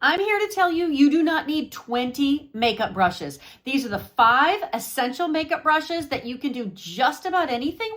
I'm here to tell you, you do not need 20 makeup brushes. These are the 5 essential makeup brushes that you can do just about anything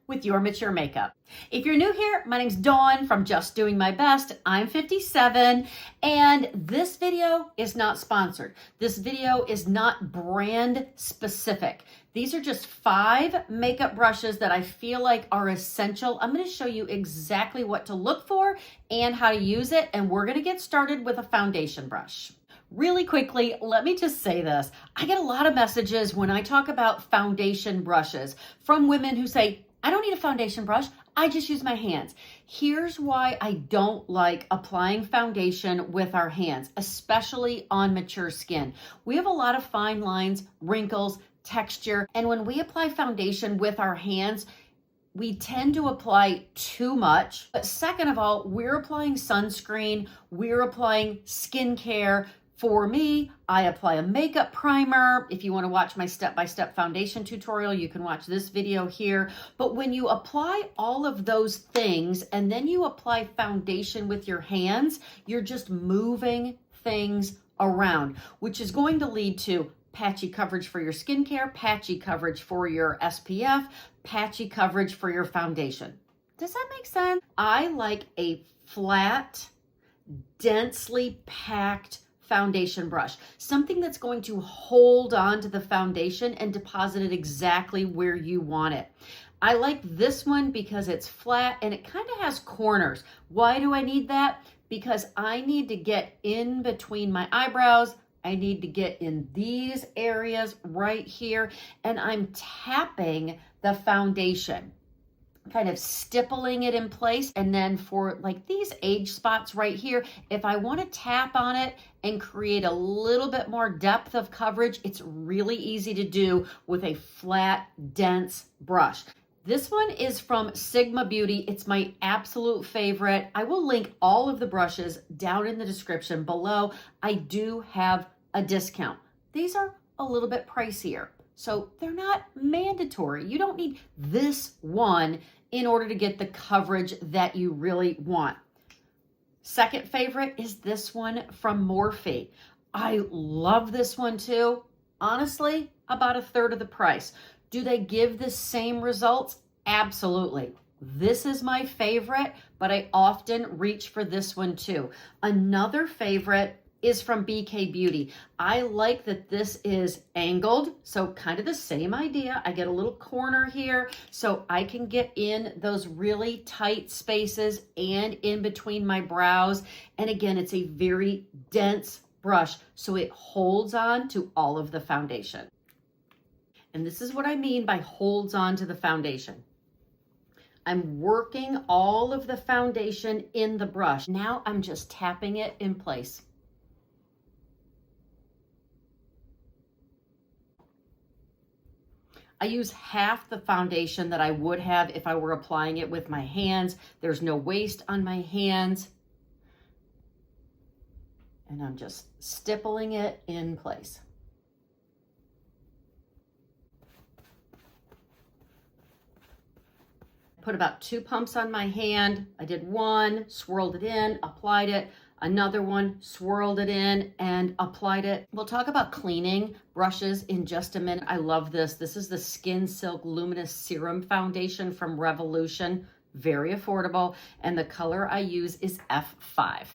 with your mature makeup. If you're new here, my name's Dawn from Just Doing My Best. I'm 57, and this video is not sponsored. This video is not brand specific. These are just 5 makeup brushes that I feel like are essential. I'm going to show you exactly what to look for and how to use it, and we're going to get started with a foundation brush. Really quickly, let me just say this. I get a lot of messages when I talk about foundation brushes from women who say, I don't need a foundation brush. I just use my hands. Here's why I don't like applying foundation with our hands, especially on mature skin. We have a lot of fine lines, wrinkles, texture, and when we apply foundation with our hands, we tend to apply too much. But second of all, we're applying sunscreen, we're applying skincare. For me, I apply a makeup primer. If you want to watch my step-by-step foundation tutorial, you can watch this video here. But when you apply all of those things and then you apply foundation with your hands, you're just moving things around, which is going to lead to patchy coverage for your skincare, patchy coverage for your SPF, patchy coverage for your foundation. Does that make sense? I like a flat, densely packed foundation brush, something that's going to hold on to the foundation and deposit it exactly where you want it. I like this one because it's flat and it kind of has corners. Why do I need that? Because I need to get in between my eyebrows. I need to get in these areas right here, and I'm tapping the foundation, kind of stippling it in place. And then for like these age spots right here, if I want to tap on it and create a little bit more depth of coverage, it's really easy to do with a flat, dense brush. This one is from Sigma Beauty. It's my absolute favorite. I will link all of the brushes down in the description below. I do have a discount. These are a little bit pricier, so they're not mandatory. You don't need this one in order to get the coverage that you really want. Second favorite is this one from Morphe. I love this one too. Honestly, about a third of the price. Do they give the same results? Absolutely. This is my favorite, but I often reach for this one too. Another favorite is from BK Beauty. I like that this is angled, so kind of the same idea. I get a little corner here so I can get in those really tight spaces and in between my brows. And again, it's a very dense brush, so it holds on to all of the foundation. And this is what I mean by holds on to the foundation. I'm working all of the foundation in the brush. Now I'm just tapping it in place. I use half the foundation that I would have if I were applying it with my hands. There's no waste on my hands. And I'm just stippling it in place. Put about 2 pumps on my hand. I did one, swirled it in, applied it. Another one, swirled it in and applied it. We'll talk about cleaning brushes in just a minute. I love this. This is the Skin Silk Luminous Serum Foundation from Revolution. Very affordable. And the color I use is F5.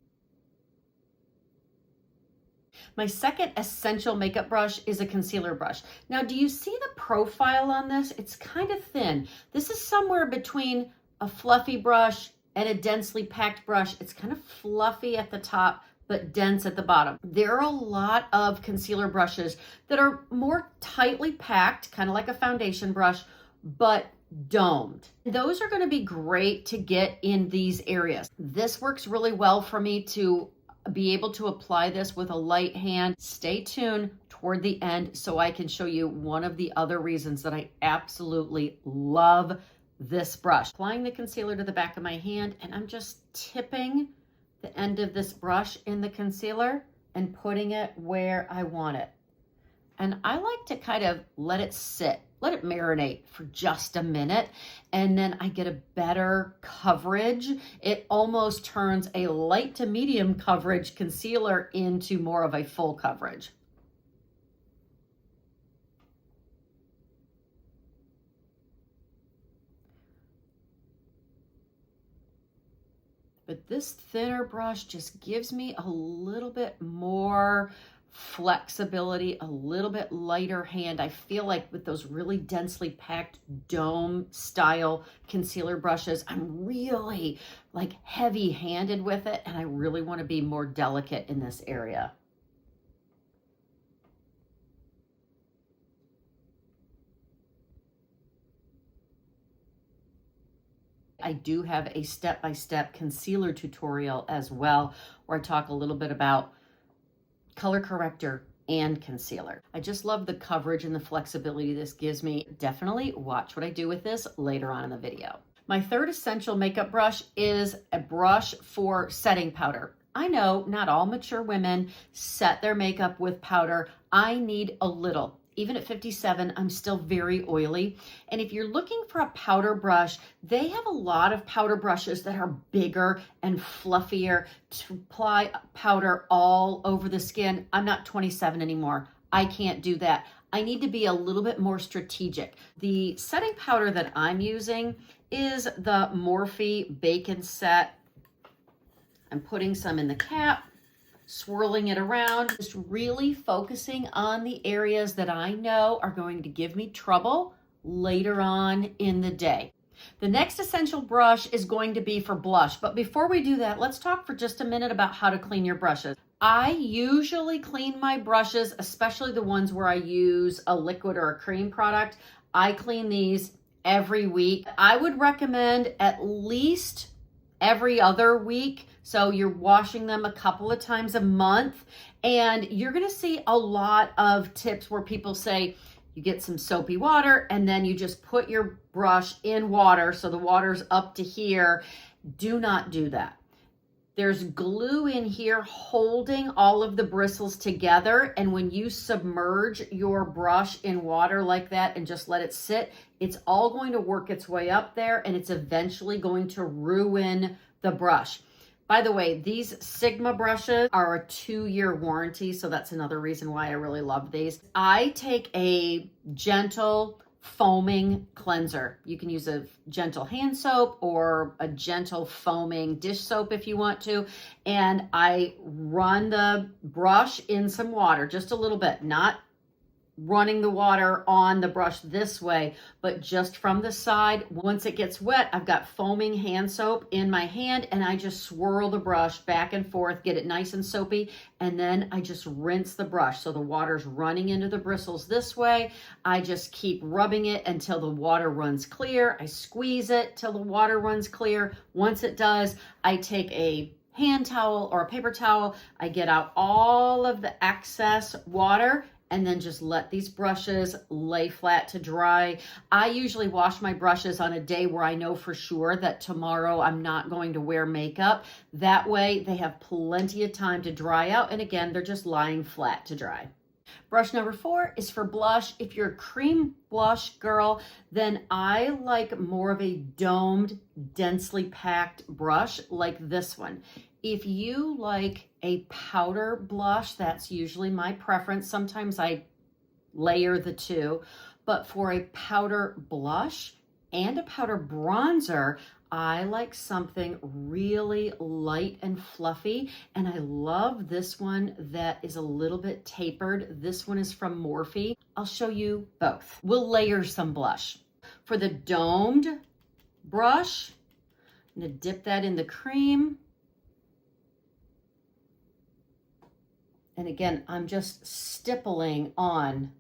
My second essential makeup brush is a concealer brush. Now, do you see the profile on this? It's kind of thin. This is somewhere between a fluffy brush and a densely packed brush. It's kind of fluffy at the top, but dense at the bottom. There are a lot of concealer brushes that are more tightly packed, kind of like a foundation brush, but domed. Those are going to be great to get in these areas. This works really well for me to be able to apply this with a light hand. Stay tuned toward the end so I can show you one of the other reasons that I absolutely love this brush. Applying the concealer to the back of my hand, and I'm just tipping the end of this brush in the concealer and putting it where I want it. And I like to kind of let it sit, let it marinate for just a minute, and then I get a better coverage. It almost turns a light to medium coverage concealer into more of a full coverage. But this thinner brush just gives me a little bit more flexibility, a little bit lighter hand. I feel like with those really densely packed dome style concealer brushes, I'm really like heavy handed with it, and I really want to be more delicate in this area. I do have a step-by-step concealer tutorial as well, where I talk a little bit about color corrector and concealer. I just love the coverage and the flexibility this gives me. Definitely watch what I do with this later on in the video. My third essential makeup brush is a brush for setting powder. I know not all mature women set their makeup with powder. I need a little. Even at 57, I'm still very oily. And if you're looking for a powder brush, they have a lot of powder brushes that are bigger and fluffier to apply powder all over the skin. I'm not 27 anymore. I can't do that. I need to be a little bit more strategic. The setting powder that I'm using is the Morphe Bacon Set. I'm putting some in the cap, swirling it around, just really focusing on the areas that I know are going to give me trouble later on in the day. The next essential brush is going to be for blush, but before we do that, let's talk for just a minute about how to clean your brushes. I usually clean my brushes, especially the ones where I use a liquid or a cream product. I clean these every week. I would recommend at least every other week. So you're washing them a couple of times a month, and you're going to see a lot of tips where people say you get some soapy water and then you just put your brush in water so the water's up to here. Do not do that. There's glue in here holding all of the bristles together, and when you submerge your brush in water like that and just let it sit, it's all going to work its way up there, and it's eventually going to ruin the brush. By the way, these Sigma brushes are a 2-year warranty, so that's another reason why I really love these. I take a gentle foaming cleanser. You can use a gentle hand soap or a gentle foaming dish soap if you want to. And I run the brush in some water, just a little bit, not running the water on the brush this way, but just from the side. Once it gets wet, I've got foaming hand soap in my hand, and I just swirl the brush back and forth, get it nice and soapy, and then I just rinse the brush. So the water's running into the bristles this way. I just keep rubbing it until the water runs clear. I squeeze it till the water runs clear. Once it does, I take a hand towel or a paper towel. I get out all of the excess water and then just let these brushes lay flat to dry. I usually wash my brushes on a day where I know for sure that tomorrow I'm not going to wear makeup. That way they have plenty of time to dry out. And again, they're just lying flat to dry. Brush number 4 is for blush. If you're a cream blush girl, then I like more of a domed, densely packed brush like this one. If you like a powder blush, that's usually my preference. Sometimes I layer the two, but for a powder blush and a powder bronzer, I like something really light and fluffy, and I love this one that is a little bit tapered. This one is from Morphe. I'll show you both. We'll layer some blush. For the domed brush, I'm gonna dip that in the cream. And again, I'm just stippling on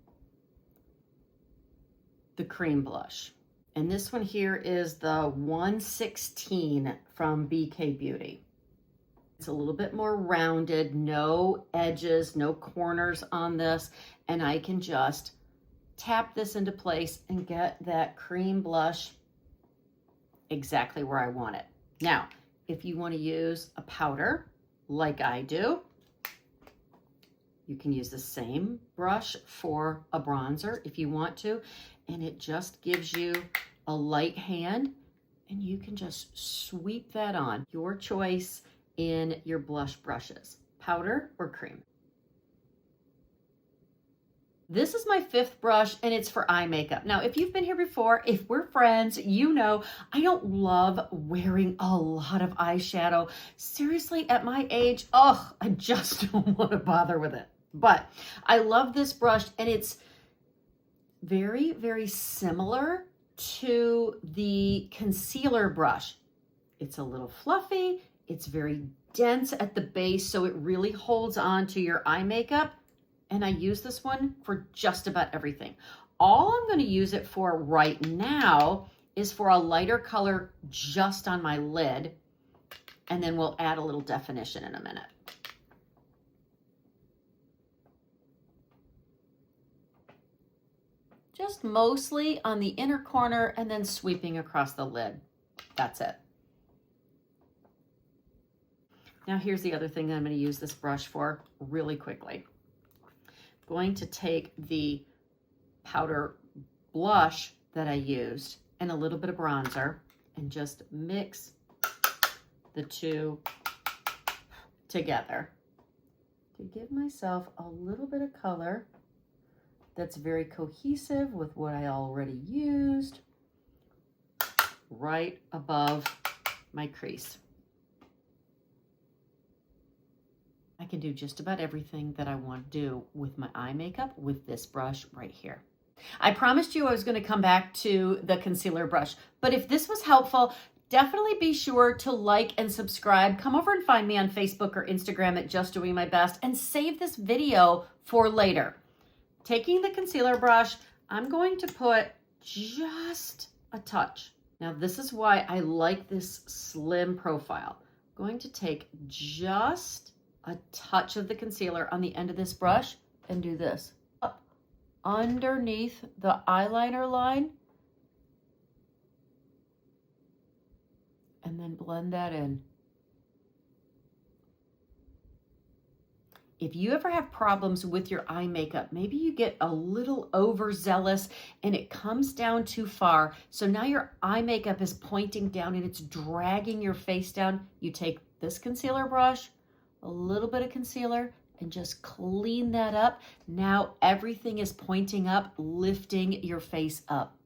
the cream blush. And this one here is the 116 from BK Beauty. It's a little bit more rounded, no edges, no corners on this. And I can just tap this into place and get that cream blush exactly where I want it. Now, if you want to use a powder like I do, You can use the same brush for a bronzer if you want to, and it just gives you a light hand, and you can just sweep that on. Your choice in your blush brushes, powder or cream. This is my 5th brush, and it's for eye makeup. Now, if you've been here before, if we're friends, you know I don't love wearing a lot of eyeshadow. Seriously, at my age, I just don't want to bother with it. But I love this brush, and it's very, very similar to the concealer brush. It's a little fluffy. It's very dense at the base, so it really holds on to your eye makeup. And I use this one for just about everything. All I'm going to use it for right now is for a lighter color just on my lid. And then we'll add a little definition in a minute. Just mostly on the inner corner and then sweeping across the lid. That's it. Now here's the other thing that I'm going to use this brush for really quickly. I'm going to take the powder blush that I used and a little bit of bronzer and just mix the two together to give myself a little bit of color that's very cohesive with what I already used right above my crease. I can do just about everything that I want to do with my eye makeup with this brush right here. I promised you I was going to come back to the concealer brush, but if this was helpful, definitely be sure to like and subscribe. Come over and find me on Facebook or Instagram at Just Doing My Best, and save this video for later. Taking the concealer brush, I'm going to put just a touch. Now this is why I like this slim profile. I'm going to take just a touch of the concealer on the end of this brush and do this up underneath the eyeliner line and then blend that in. If you ever have problems with your eye makeup, maybe you get a little overzealous and it comes down too far, so now your eye makeup is pointing down and it's dragging your face down, you take this concealer brush, a little bit of concealer, and just clean that up. Now everything is pointing up, lifting your face up.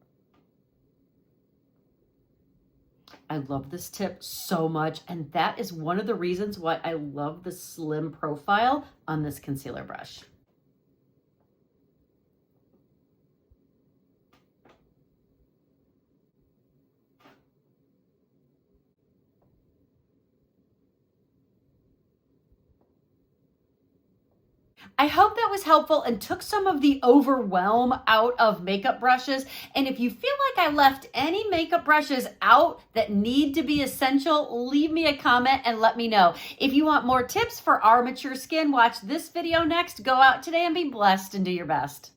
I love this tip so much, and that is one of the reasons why I love the slim profile on this concealer brush. I hope that was helpful and took some of the overwhelm out of makeup brushes. And if you feel like I left any makeup brushes out that need to be essential, leave me a comment and let me know. If you want more tips for our mature skin, watch this video next. Go out today and be blessed and do your best.